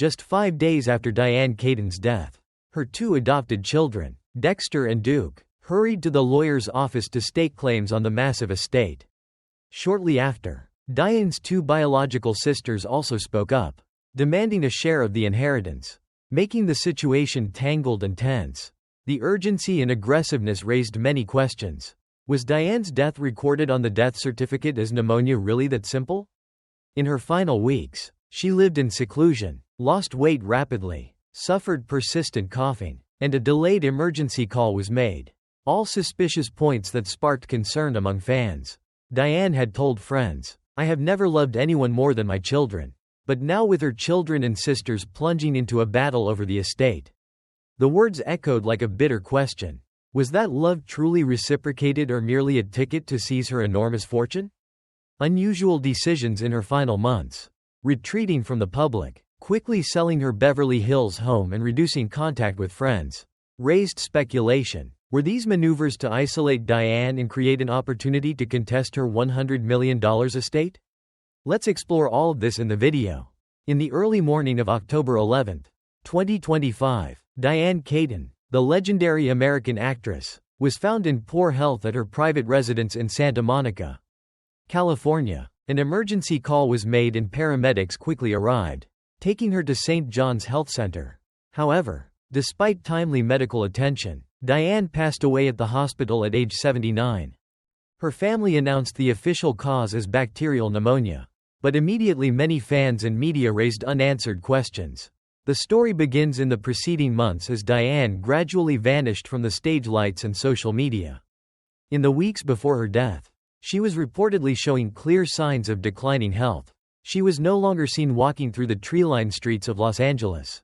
just 5 days after DIANE KEATON's death. Her 2 adopted children, Dexter and Duke, hurried to the lawyer's office to stake claims on the massive estate. Shortly after, DIANE's 2 biological sisters also spoke up, demanding a share of the inheritance, making the situation tangled and tense. The urgency and aggressiveness raised many questions. Was DIANE's death recorded on the death certificate as pneumonia really that simple? In her final weeks, she lived in seclusion, lost weight rapidly, suffered persistent coughing, and a delayed emergency call was made. All suspicious points that sparked concern among fans. DIANE had told friends, "I have never loved anyone more than my children." But now with her children and sisters plunging into a battle over the estate, the words echoed like a bitter question. Was that love truly reciprocated or merely a ticket to seize her enormous fortune? Unusual decisions in her final months. Retreating from the public, quickly selling her Beverly Hills home and reducing contact with friends, raised speculation. Were these maneuvers to isolate DIANE and create an opportunity to contest her $100 million estate? Let's explore all of this in the video. In the early morning of October 11, 2025, DIANE KEATON, the legendary American actress, was found in poor health at her private residence in Santa Monica, California. An emergency call was made and paramedics quickly arrived, taking her to St. John's Health Center. However, despite timely medical attention, DIANE passed away at the hospital at age 79. Her family announced the official cause as bacterial pneumonia, but immediately many fans and media raised unanswered questions. The story begins in the preceding months as DIANE gradually vanished from the stage lights and social media. In the weeks before her death, she was reportedly showing clear signs of declining health. She was no longer seen walking through the tree-lined streets of Los Angeles,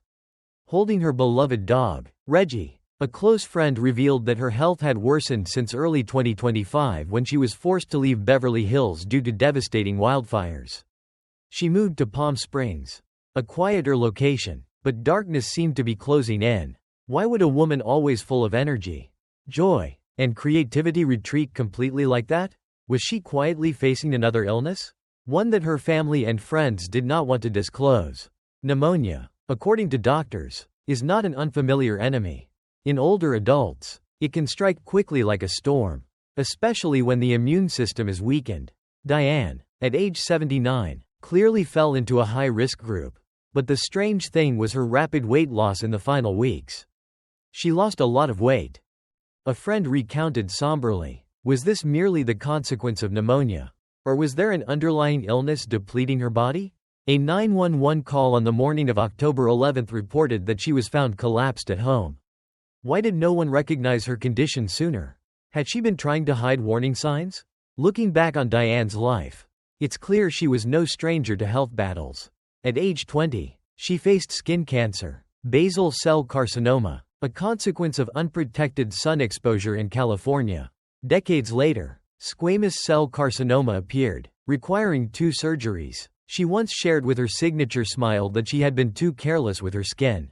holding her beloved dog, Reggie. A close friend revealed that her health had worsened since early 2025 when she was forced to leave Beverly Hills due to devastating wildfires. She moved to Palm Springs, a quieter location, but darkness seemed to be closing in. Why would a woman always full of energy, joy, and creativity retreat completely like that? Was she quietly facing another illness? One that her family and friends did not want to disclose. Pneumonia, according to doctors, is not an unfamiliar enemy. In older adults, it can strike quickly like a storm, especially when the immune system is weakened. DIANE, at age 79, clearly fell into a high-risk group. But the strange thing was her rapid weight loss in the final weeks. She lost a lot of weight. A friend recounted somberly. Was this merely the consequence of pneumonia? Or was there an underlying illness depleting her body? A 911 call on the morning of October 11 reported that she was found collapsed at home. Why did no one recognize her condition sooner? Had she been trying to hide warning signs? Looking back on DIANE's life, it's clear she was no stranger to health battles. At age 20, she faced skin cancer, basal cell carcinoma, a consequence of unprotected sun exposure in California. Decades later, squamous cell carcinoma appeared, requiring 2 surgeries. She once shared with her signature smile that she had been too careless with her skin.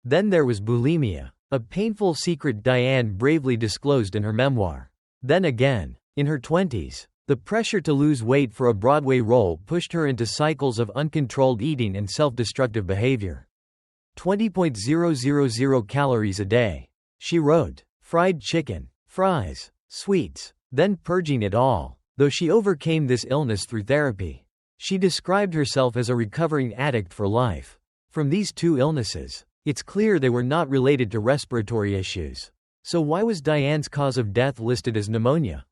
Then there was bulimia, a painful secret DIANE bravely disclosed in her memoir. Then again, in her 20s, the pressure to lose weight for a Broadway role pushed her into cycles of uncontrolled eating and self-destructive behavior. 20.000 calories a day, she wrote. Fried chicken, fries, sweets, then purging it all. Though she overcame this illness through therapy, she described herself as a recovering addict for life. From these 2 illnesses, it's clear they were not related to respiratory issues. So why was DIANE's cause of death listed as pneumonia?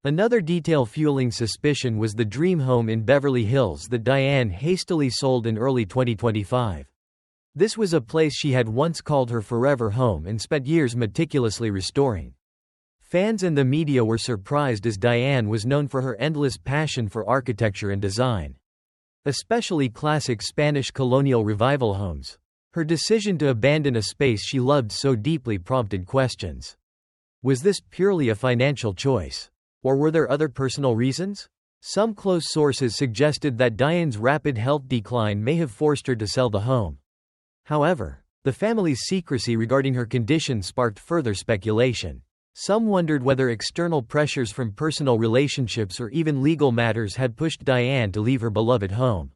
Another detail fueling suspicion was the dream home in Beverly Hills that DIANE hastily sold in early 2025. This was a place she had once called her forever home and spent years meticulously restoring. Fans and the media were surprised as DIANE was known for her endless passion for architecture and design, especially classic Spanish colonial revival homes. Her decision to abandon a space she loved so deeply prompted questions. Was this purely a financial choice? Or were there other personal reasons? Some close sources suggested that DIANE's rapid health decline may have forced her to sell the home. However, the family's secrecy regarding her condition sparked further speculation. Some wondered whether external pressures from personal relationships or even legal matters had pushed DIANE to leave her beloved home.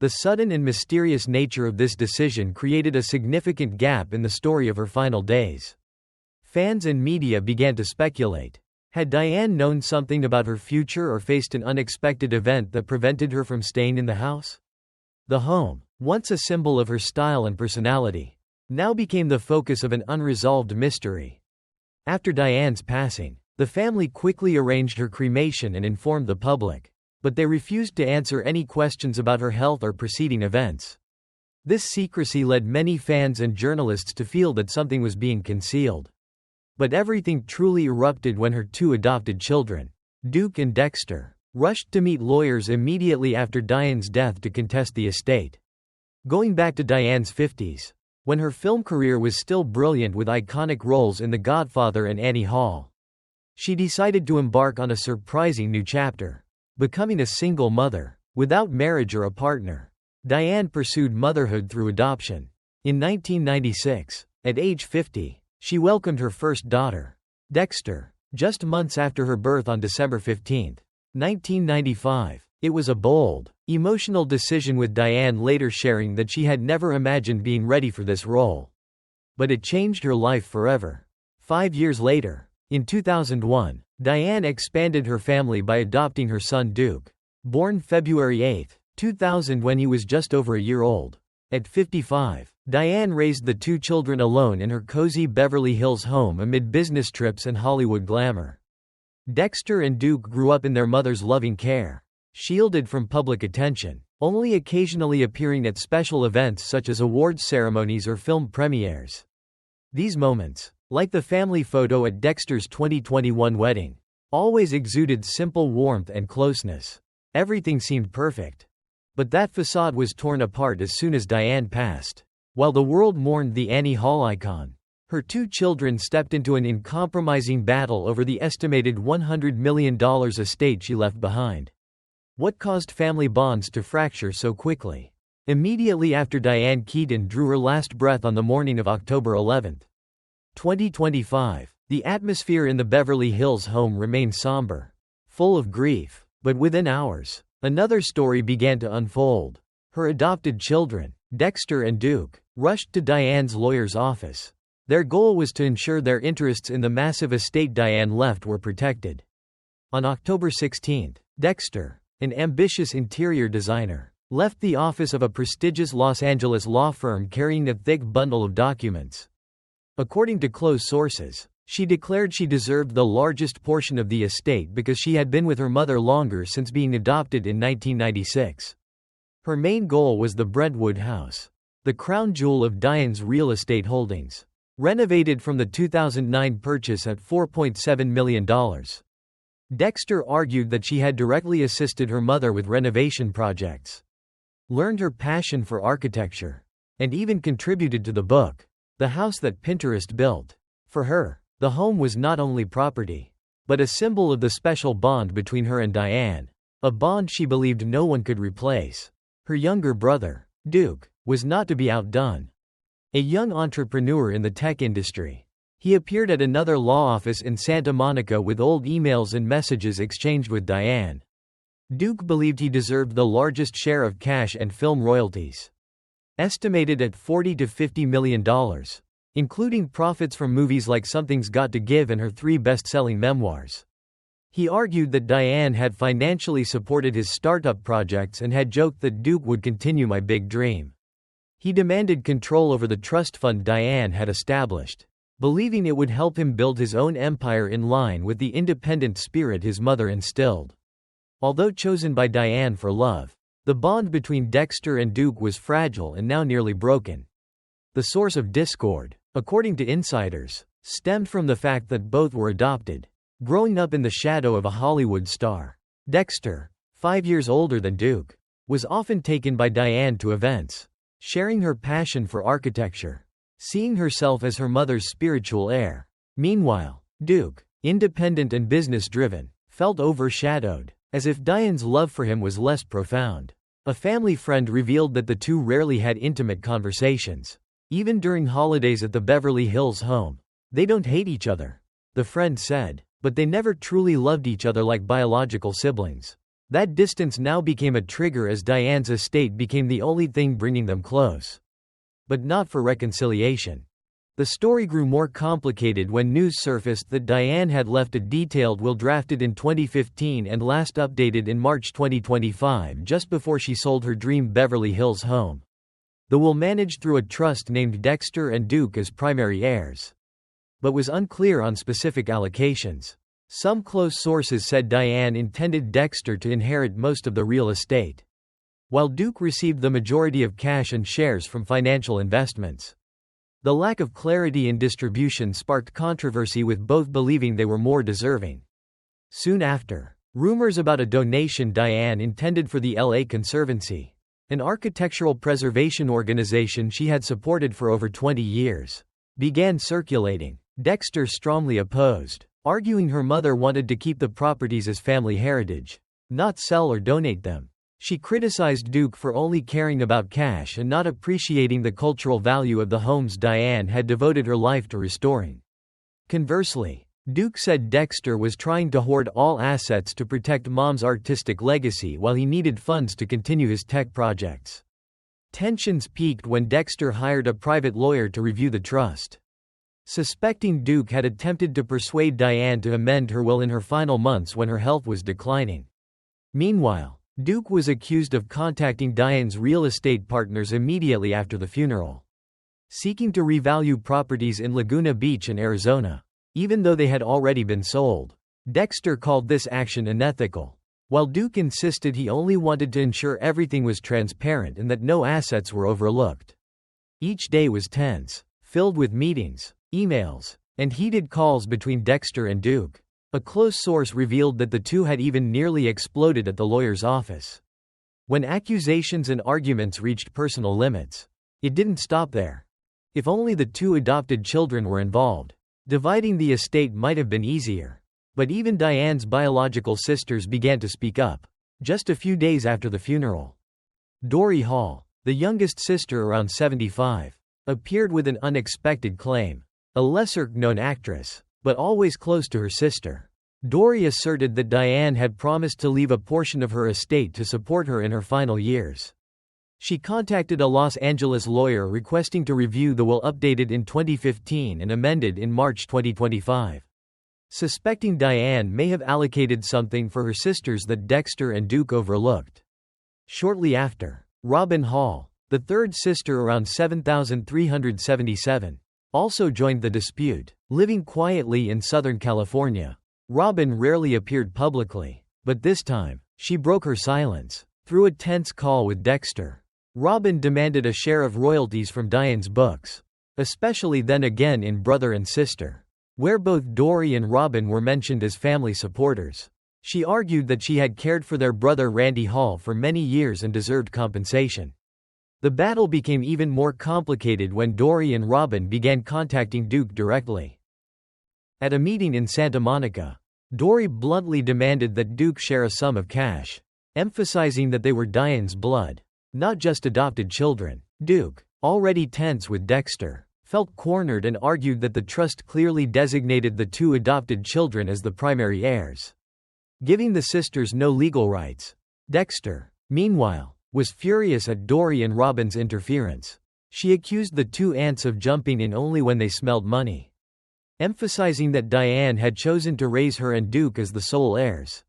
The sudden and mysterious nature of this decision created a significant gap in the story of her final days. Fans and media began to speculate. Had Diane known something about her future or faced an unexpected event that prevented her from staying in the house? The home, once a symbol of her style and personality, now became the focus of an unresolved mystery. After Diane's passing, the family quickly arranged her cremation and informed the public, but they refused to answer any questions about her health or preceding events. This secrecy led many fans and journalists to feel that something was being concealed. But everything truly erupted when her two adopted children, Duke and Dexter, rushed to meet lawyers immediately after Diane's death to contest the estate. Going back to Diane's 50s, when her film career was still brilliant with iconic roles in The Godfather and Annie Hall, she decided to embark on a surprising new chapter, becoming a single mother, without marriage or a partner. Diane pursued motherhood through adoption. In 1996, at age 50, she welcomed her first daughter, Dexter, just months after her birth on December 15, 1995. It was a bold, emotional decision, with Diane later sharing that she had never imagined being ready for this role. But it changed her life forever. 5 years later, in 2001, Diane expanded her family by adopting her son Duke, born February 8, 2000, when he was just over a year old. At 55, Diane raised the two children alone in her cozy Beverly Hills home amid business trips and Hollywood glamour. Dexter and Duke grew up in their mother's loving care, shielded from public attention, only occasionally appearing at special events such as awards ceremonies or film premieres. These moments, like the family photo at Dexter's 2021 wedding, always exuded simple warmth and closeness. Everything seemed perfect. But that facade was torn apart as soon as Diane passed. While the world mourned the Annie Hall icon, her two children stepped into an uncompromising battle over the estimated $100 million estate she left behind. What caused family bonds to fracture so quickly? Immediately after Diane Keaton drew her last breath on the morning of October 11, 2025, the atmosphere in the Beverly Hills home remained somber, full of grief. But within hours, another story began to unfold. Her adopted children, Dexter and Duke, rushed to Diane's lawyer's office. Their goal was to ensure their interests in the massive estate Diane left were protected. On October 16, Dexter, an ambitious interior designer, left the office of a prestigious Los Angeles law firm carrying a thick bundle of documents. According to close sources, she declared she deserved the largest portion of the estate because she had been with her mother longer since being adopted in 1996. Her main goal was the Brentwood house, the crown jewel of Diane's real estate holdings, renovated from the 2009 purchase at $4.7 million. Dexter argued that she had directly assisted her mother with renovation projects, learned her passion for architecture, and even contributed to the book, The House That Pinterest Built. For her, the home was not only property, but a symbol of the special bond between her and Diane, a bond she believed no one could replace. Her younger brother, Duke, was not to be outdone. A young entrepreneur in the tech industry, he appeared at another law office in Santa Monica with old emails and messages exchanged with Diane. Duke believed he deserved the largest share of cash and film royalties, estimated at $40 to $50 million. Including profits from movies like Something's Got to Give and her 3 best-selling memoirs. He argued that Diane had financially supported his startup projects and had joked that Duke would continue my big dream. He demanded control over the trust fund Diane had established, believing it would help him build his own empire in line with the independent spirit his mother instilled. Although chosen by Diane for love, the bond between Dexter and Duke was fragile and now nearly broken. The source of discord, according to insiders, stemmed from the fact that both were adopted, growing up in the shadow of a Hollywood star. Dexter, 5 years older than Duke, was often taken by Diane to events, sharing her passion for architecture, seeing herself as her mother's spiritual heir. Meanwhile, Duke, independent and business-driven, felt overshadowed, as if Diane's love for him was less profound. A family friend revealed that the two rarely had intimate conversations. Even during holidays at the Beverly Hills home. They don't hate each other, the friend said, but they never truly loved each other like biological siblings. That distance now became a trigger as Diane's estate became the only thing bringing them close. But not for reconciliation. The story grew more complicated when news surfaced that Diane had left a detailed will drafted in 2015 and last updated in March 2025, just before she sold her dream Beverly Hills home. The will managed through a trust named Dexter and Duke as primary heirs, but was unclear on specific allocations. Some close sources said Diane intended Dexter to inherit most of the real estate, while Duke received the majority of cash and shares from financial investments. The lack of clarity in distribution sparked controversy, with both believing they were more deserving. Soon after, rumors about a donation Diane intended for the LA Conservancy, an architectural preservation organization she had supported for over 20 years, began circulating. Dexter strongly opposed, arguing her mother wanted to keep the properties as family heritage, not sell or donate them. She criticized Duke for only caring about cash and not appreciating the cultural value of the homes Diane had devoted her life to restoring. Conversely, Duke said Dexter was trying to hoard all assets to protect Mom's artistic legacy while he needed funds to continue his tech projects. Tensions peaked when Dexter hired a private lawyer to review the trust. Suspecting Duke had attempted to persuade Diane to amend her will in her final months when her health was declining. Meanwhile, Duke was accused of contacting Diane's real estate partners immediately after the funeral, seeking to revalue properties in Laguna Beach and Arizona, even though they had already been sold. Dexter called this action unethical, while Duke insisted he only wanted to ensure everything was transparent and that no assets were overlooked. Each day was tense, filled with meetings, emails, and heated calls between Dexter and Duke. A close source revealed that the two had even nearly exploded at the lawyer's office. When accusations and arguments reached personal limits, it didn't stop there. If only the two adopted children were involved, dividing the estate might have been easier. But even Diane's biological sisters began to speak up. Just a few days after the funeral, Dory Hall, the youngest sister around 75, appeared with an unexpected claim. A lesser-known actress, but always close to her sister, Dory asserted that Diane had promised to leave a portion of her estate to support her in her final years. She contacted a Los Angeles lawyer requesting to review the will updated in 2015 and amended in March 2025. Suspecting Diane may have allocated something for her sisters that Dexter and Duke overlooked. Shortly after, Robin Hall, the third sister around 7,377, also joined the dispute. Living quietly in Southern California, Robin rarely appeared publicly, but this time, she broke her silence. Through a tense call with Dexter, Robin demanded a share of royalties from Diane's books, especially then again in Brother and Sister, where both Dory and Robin were mentioned as family supporters. She argued that she had cared for their brother Randy Hall for many years and deserved compensation. The battle became even more complicated when Dory and Robin began contacting Duke directly. At a meeting in Santa Monica, Dory bluntly demanded that Duke share a sum of cash, emphasizing that they were Diane's blood, not just adopted children. Duke, already tense with Dexter, felt cornered and argued that the trust clearly designated the two adopted children as the primary heirs, giving the sisters no legal rights. Dexter, meanwhile, was furious at Dory and Robin's interference. She accused the two aunts of jumping in only when they smelled money, emphasizing that Diane had chosen to raise her and Duke as the sole heirs.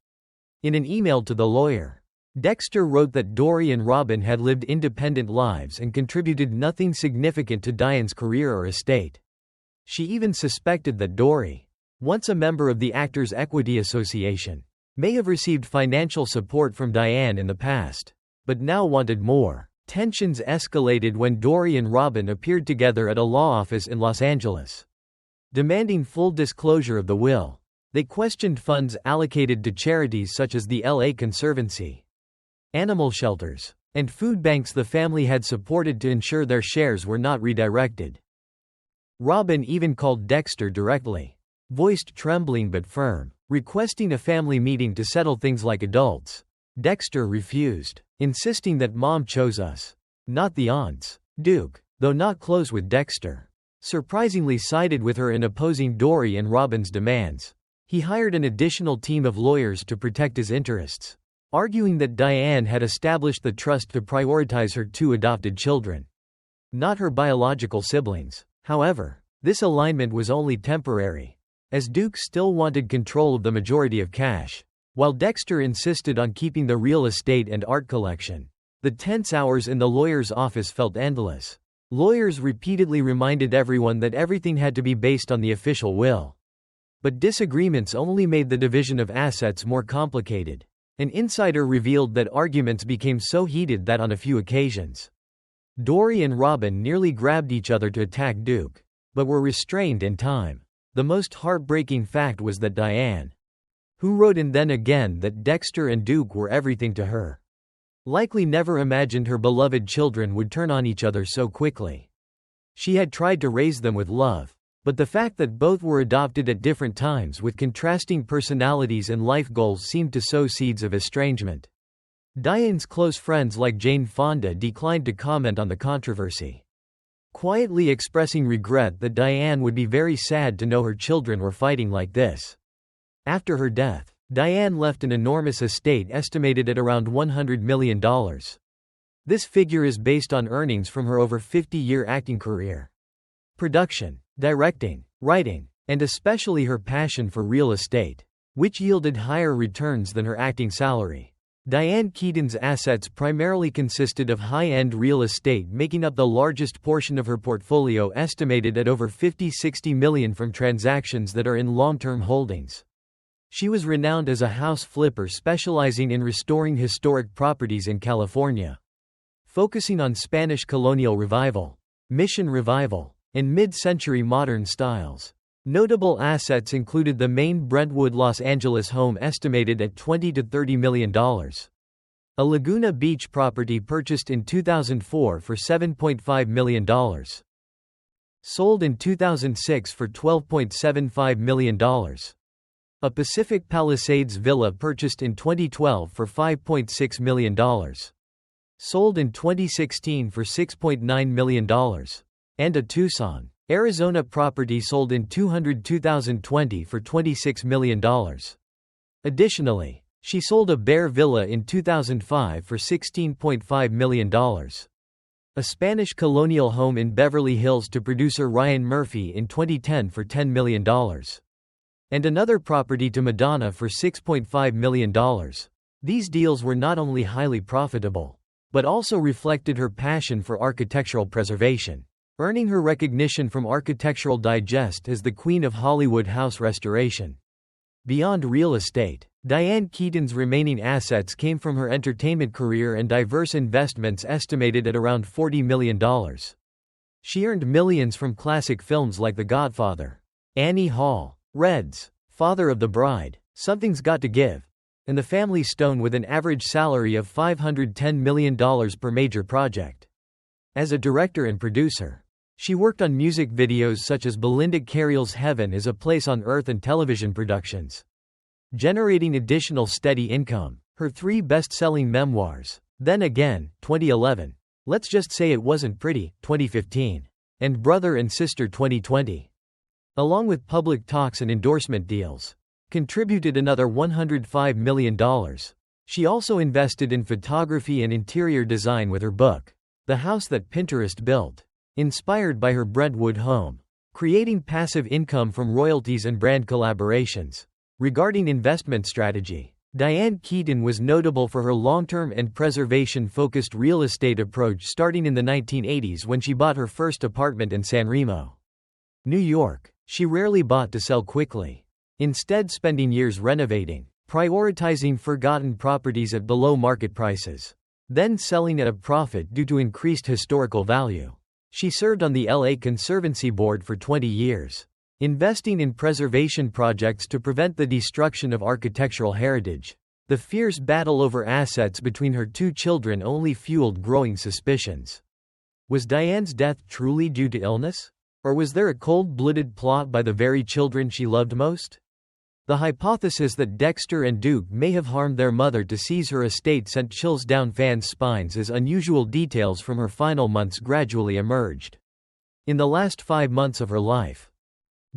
In an email to the lawyer, Dexter wrote that Dory and Robin had lived independent lives and contributed nothing significant to Diane's career or estate. She even suspected that Dory, once a member of the Actors' Equity Association, may have received financial support from Diane in the past, but now wanted more. Tensions escalated when Dory and Robin appeared together at a law office in Los Angeles, demanding full disclosure of the will. They questioned funds allocated to charities such as the LA Conservancy, animal shelters, and food banks the family had supported to ensure their shares were not redirected. Robin even called Dexter directly, voiced trembling but firm, requesting a family meeting to settle things like adults. Dexter refused, insisting that Mom chose us, not the aunts. Duke, though not close with Dexter, surprisingly sided with her in opposing Dory and Robin's demands. He hired an additional team of lawyers to protect his interests, arguing that Diane had established the trust to prioritize her two adopted children, not her biological siblings. However, this alignment was only temporary, as Duke still wanted control of the majority of cash, while Dexter insisted on keeping the real estate and art collection. The tense hours in the lawyer's office felt endless. Lawyers repeatedly reminded everyone that everything had to be based on the official will. But disagreements only made the division of assets more complicated. An insider revealed that arguments became so heated that on a few occasions, Dory and Robin nearly grabbed each other to attack Duke, but were restrained in time. The most heartbreaking fact was that Diane, who wrote in Then Again that Dexter and Duke were everything to her, likely never imagined her beloved children would turn on each other so quickly. She had tried to raise them with love, but the fact that both were adopted at different times with contrasting personalities and life goals seemed to sow seeds of estrangement. Diane's close friends like Jane Fonda declined to comment on the controversy, quietly expressing regret that Diane would be very sad to know her children were fighting like this. After her death, Diane left an enormous estate estimated at around $100 million. This figure is based on earnings from her over 50-year acting career. Production, directing, writing, and especially her passion for real estate, which yielded higher returns than her acting salary. Diane Keaton's assets primarily consisted of high-end real estate, making up the largest portion of her portfolio, estimated at over $50–60 million from transactions that are in long-term holdings. She was renowned as a house flipper specializing in restoring historic properties in California, focusing on Spanish colonial revival, Mission revival, and mid-century modern styles. Notable assets included the main Brentwood, Los Angeles home estimated at $20 to $30 million, a Laguna Beach property purchased in 2004 for $7.5 million, sold in 2006 for $12.75 million, a Pacific Palisades villa purchased in 2012 for $5.6 million, sold in 2016 for $6.9 million, and a Tucson, Arizona property sold in 2020 for $26 million. Additionally, she sold a Bear Villa in 2005 for $16.5 million, a Spanish colonial home in Beverly Hills to producer Ryan Murphy in 2010 for $10 million, and another property to Madonna for $6.5 million. These deals were not only highly profitable, but also reflected her passion for architectural preservation, earning her recognition from Architectural Digest as the Queen of Hollywood house restoration. Beyond real estate, Diane Keaton's remaining assets came from her entertainment career and diverse investments estimated at around $40 million. She earned millions from classic films like The Godfather, Annie Hall, Reds, Father of the Bride, Something's Got to Give, and The Family Stone, with an average salary of $510 million per major project. As a director and producer, she worked on music videos such as Belinda Carlisle's Heaven Is a Place on Earth and television productions, generating additional steady income. Her three best-selling memoirs, Then Again, 2011, Let's Just Say It Wasn't Pretty, 2015, and Brother and Sister, 2020, along with public talks and endorsement deals, contributed another $105 million. She also invested in photography and interior design with her book, The House That Pinterest Built, inspired by her Brentwood home, creating passive income from royalties and brand collaborations. Regarding investment strategy, Diane Keaton was notable for her long-term and preservation-focused real estate approach, starting in the 1980s when she bought her first apartment in San Remo, New York. She rarely bought to sell quickly, instead spending years renovating, prioritizing forgotten properties at below-market prices, then selling at a profit due to increased historical value. She served on the LA Conservancy Board for 20 years, investing in preservation projects to prevent the destruction of architectural heritage. The fierce battle over assets between her two children only fueled growing suspicions. Was Diane's death truly due to illness? Or was there a cold-blooded plot by the very children she loved most? The hypothesis that Dexter and Duke may have harmed their mother to seize her estate sent chills down fans' spines as unusual details from her final months gradually emerged. In the last 5 months of her life,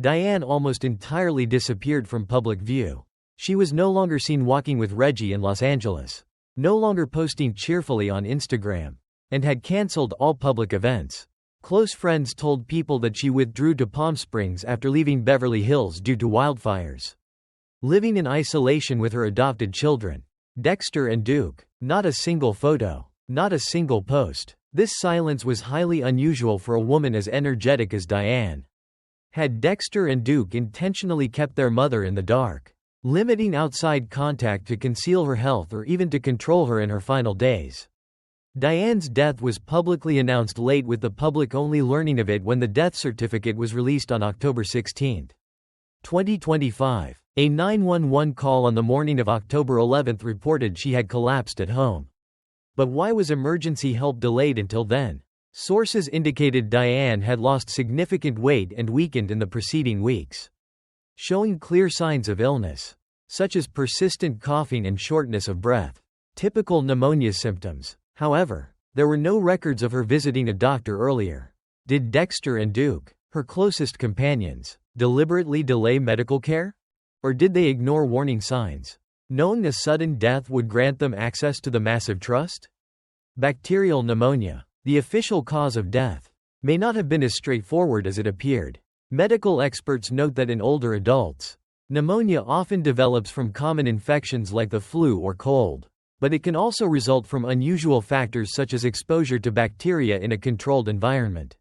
Diane almost entirely disappeared from public view. She was no longer seen walking with Reggie in Los Angeles. no longer posting cheerfully on Instagram, and had cancelled all public events. Close friends told People that she withdrew to Palm Springs after leaving Beverly Hills due to wildfires. Living in isolation with her adopted children, Dexter and Duke. Not a single photo. Not a single post. This silence was highly unusual for a woman as energetic as Diane. Had Dexter and Duke intentionally kept their mother in the dark, limiting outside contact to conceal her health or even to control her in her final days? Diane's death was publicly announced late, with the public only learning of it when the death certificate was released on October 16, 2025. A 911 call on the morning of October 11 reported she had collapsed at home. But why was emergency help delayed until then? Sources indicated Diane had lost significant weight and weakened in the preceding weeks, showing clear signs of illness, such as persistent coughing and shortness of breath, typical pneumonia symptoms. However, there were no records of her visiting a doctor earlier. Did Dexter and Duke, her closest companions, deliberately delay medical care? Or did they ignore warning signs, knowing a sudden death would grant them access to the massive trust? Bacterial pneumonia, the official cause of death, may not have been as straightforward as it appeared. Medical experts note that in older adults, pneumonia often develops from common infections like the flu or cold, but it can also result from unusual factors such as exposure to bacteria in a controlled environment.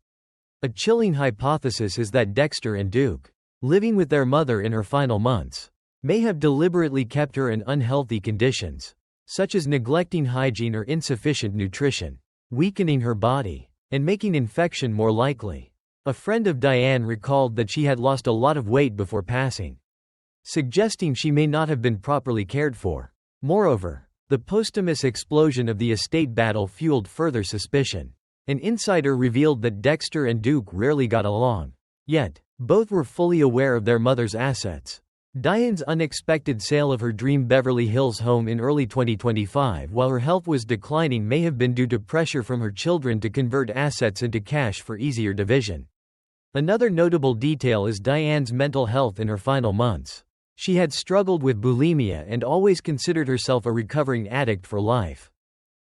A chilling hypothesis is that Dexter and Duke, living with their mother in her final months, may have deliberately kept her in unhealthy conditions, such as neglecting hygiene or insufficient nutrition, weakening her body, and making infection more likely. A friend of Diane recalled that she had lost a lot of weight before passing, suggesting she may not have been properly cared for. Moreover, the posthumous explosion of the estate battle fueled further suspicion. An insider revealed that Dexter and Duke rarely got along. Yet, both were fully aware of their mother's assets. Diane's unexpected sale of her dream Beverly Hills home in early 2025 while her health was declining may have been due to pressure from her children to convert assets into cash for easier division. Another notable detail is Diane's mental health in her final months. She had struggled with bulimia and always considered herself a recovering addict for life.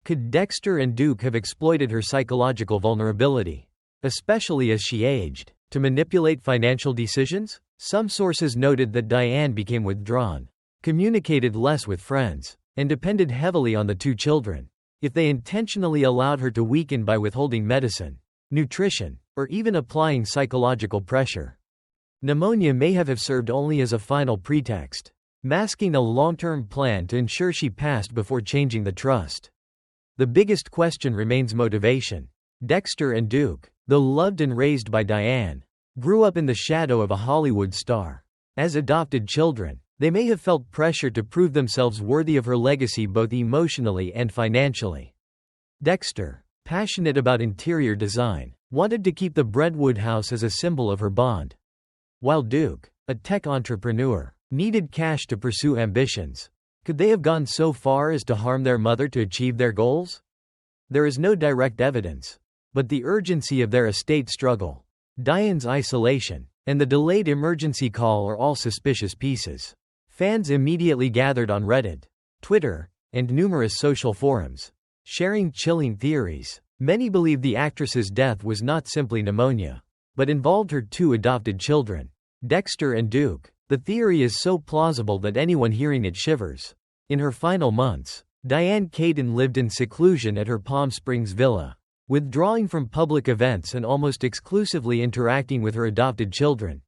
Could Dexter and Duke have exploited her psychological vulnerability, especially as she aged, to manipulate financial decisions? Some sources noted that Diane became withdrawn, communicated less with friends, and depended heavily on the two children. If they intentionally allowed her to weaken by withholding medicine, nutrition, or even applying psychological pressure, pneumonia may have served only as a final pretext, masking a long-term plan to ensure she passed before changing the trust. The biggest question remains motivation. Dexter and Duke, though loved and raised by Diane, grew up in the shadow of a Hollywood star. As adopted children, they may have felt pressure to prove themselves worthy of her legacy both emotionally and financially. Dexter, passionate about interior design, wanted to keep the Brentwood house as a symbol of her bond, while Duke, a tech entrepreneur, needed cash to pursue ambitions. Could they have gone so far as to harm their mother to achieve their goals? There is no direct evidence, but the urgency of their estate struggle, Diane's isolation, and the delayed emergency call are all suspicious pieces. Fans immediately gathered on Reddit, Twitter, and numerous social forums, sharing chilling theories. Many believe the actress's death was not simply pneumonia, but involved her two adopted children, Dexter and Duke. The theory is so plausible that anyone hearing it shivers. In her final months, Diane Keaton lived in seclusion at her Palm Springs villa, withdrawing from public events and almost exclusively interacting with her adopted children.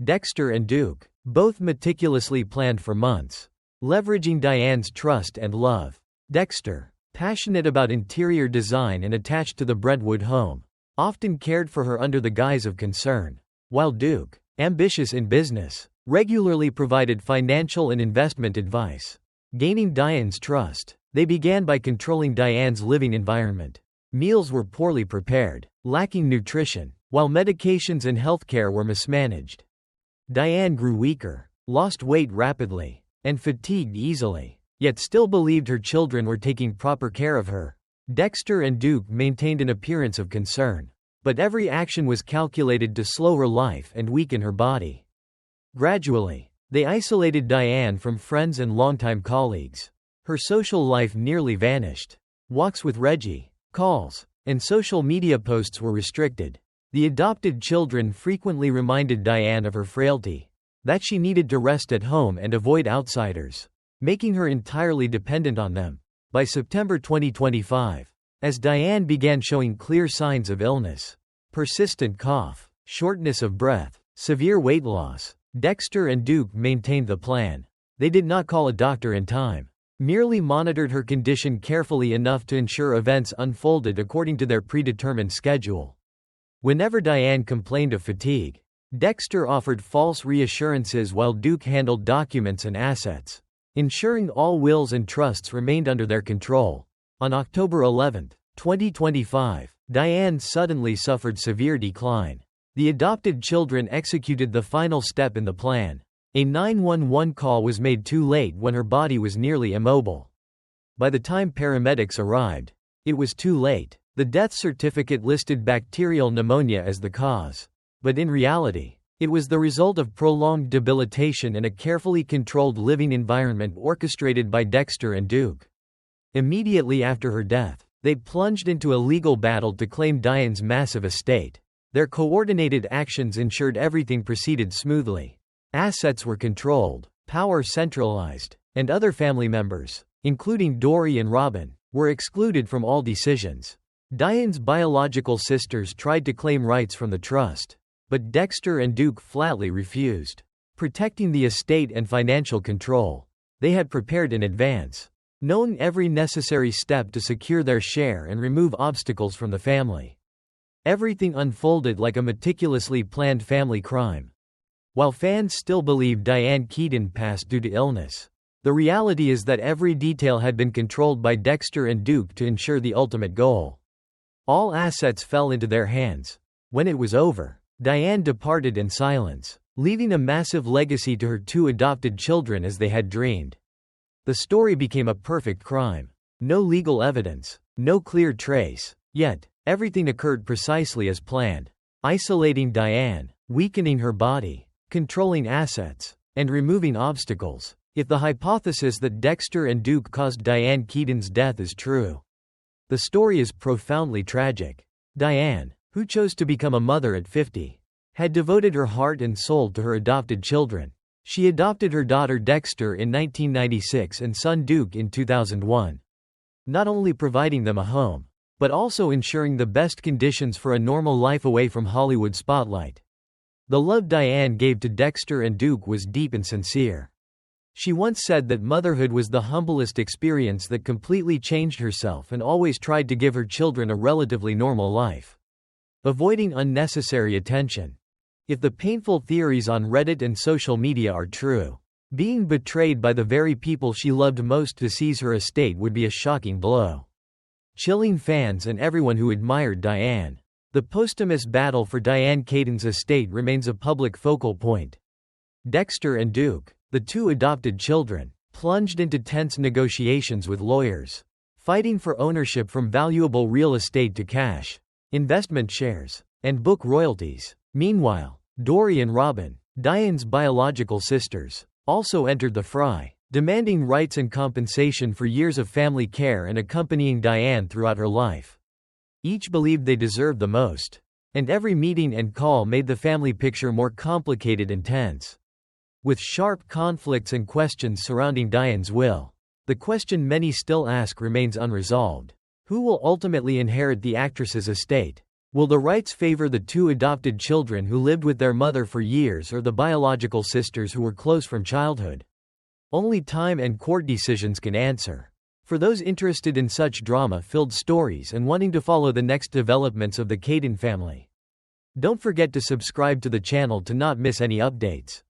Dexter and Duke, both meticulously planned for months, leveraging Diane's trust and love. Dexter, passionate about interior design and attached to the Brentwood home, often cared for her under the guise of concern, while Duke, ambitious in business, regularly provided financial and investment advice. Gaining Diane's trust, they began by controlling Diane's living environment. Meals were poorly prepared, lacking nutrition, while medications and healthcare were mismanaged. Diane grew weaker, lost weight rapidly, and fatigued easily, yet still believed her children were taking proper care of her. Dexter and Duke maintained an appearance of concern, but every action was calculated to slow her life and weaken her body. Gradually, they isolated Diane from friends and longtime colleagues, Her social life nearly vanished. Walks with Reggie, calls, and social media posts were restricted. The adopted children frequently reminded Diane of her frailty, that she needed to rest at home and avoid outsiders, making her entirely dependent on them. By September 2025, as Diane began showing clear signs of illness, persistent cough, shortness of breath, severe weight loss, Dexter and Duke maintained the plan. They did not call a doctor in time, merely monitored her condition carefully enough to ensure events unfolded according to their predetermined schedule. Whenever Diane complained of fatigue, Dexter offered false reassurances while Duke handled documents and assets, ensuring all wills and trusts remained under their control. On October 11, 2025, Diane suddenly suffered severe decline. The adopted children executed the final step in the plan. A 911 call was made too late when her body was nearly immobile. By the time paramedics arrived, it was too late. The death certificate listed bacterial pneumonia as the cause, but in reality, it was the result of prolonged debilitation and a carefully controlled living environment orchestrated by Dexter and Duke. Immediately after her death, they plunged into a legal battle to claim Diane's massive estate. Their coordinated actions ensured everything proceeded smoothly. Assets were controlled, power centralized, and other family members, including Dory and Robin, were excluded from all decisions. Diane's biological sisters tried to claim rights from the trust, but Dexter and Duke flatly refused. Protecting the estate and financial control, they had prepared in advance, knowing every necessary step to secure their share and remove obstacles from the family. Everything unfolded like a meticulously planned family crime. While fans still believe Diane Keaton passed due to illness, the reality is that every detail had been controlled by Dexter and Duke to ensure the ultimate goal. All assets fell into their hands. When it was over, Diane departed in silence, leaving a massive legacy to her two adopted children as they had dreamed. The story became a perfect crime. No legal evidence, no clear trace, yet, everything occurred precisely as planned. Isolating Diane, weakening her body, controlling assets, and removing obstacles. If the hypothesis that Dexter and Duke caused Diane Keaton's death is true, the story is profoundly tragic. Diane, who chose to become a mother at 50, had devoted her heart and soul to her adopted children. She adopted her daughter Dexter in 1996 and son Duke in 2001, not only providing them a home, but also ensuring the best conditions for a normal life away from Hollywood spotlight. The love Diane gave to Dexter and Duke was deep and sincere. She once said that motherhood was the humblest experience that completely changed herself and always tried to give her children a relatively normal life, avoiding unnecessary attention. If the painful theories on Reddit and social media are true, being betrayed by the very people she loved most to seize her estate would be a shocking blow, chilling fans and everyone who admired Diane. The posthumous battle for Diane Keaton's estate remains a public focal point. Dexter and Duke, the two adopted children, plunged into tense negotiations with lawyers, fighting for ownership from valuable real estate to cash, investment shares, and book royalties. Meanwhile, Dory and Robin, Diane's biological sisters, also entered the fray, demanding rights and compensation for years of family care and accompanying Diane throughout her life. Each believed they deserved the most, and every meeting and call made the family picture more complicated and tense. With sharp conflicts and questions surrounding Diane's will, the question many still ask remains unresolved. Who will ultimately inherit the actress's estate? Will the rights favor the two adopted children who lived with their mother for years or the biological sisters who were close from childhood? Only time and court decisions can answer. For those interested in such drama-filled stories and wanting to follow the next developments of the Keaton family, don't forget to subscribe to the channel to not miss any updates.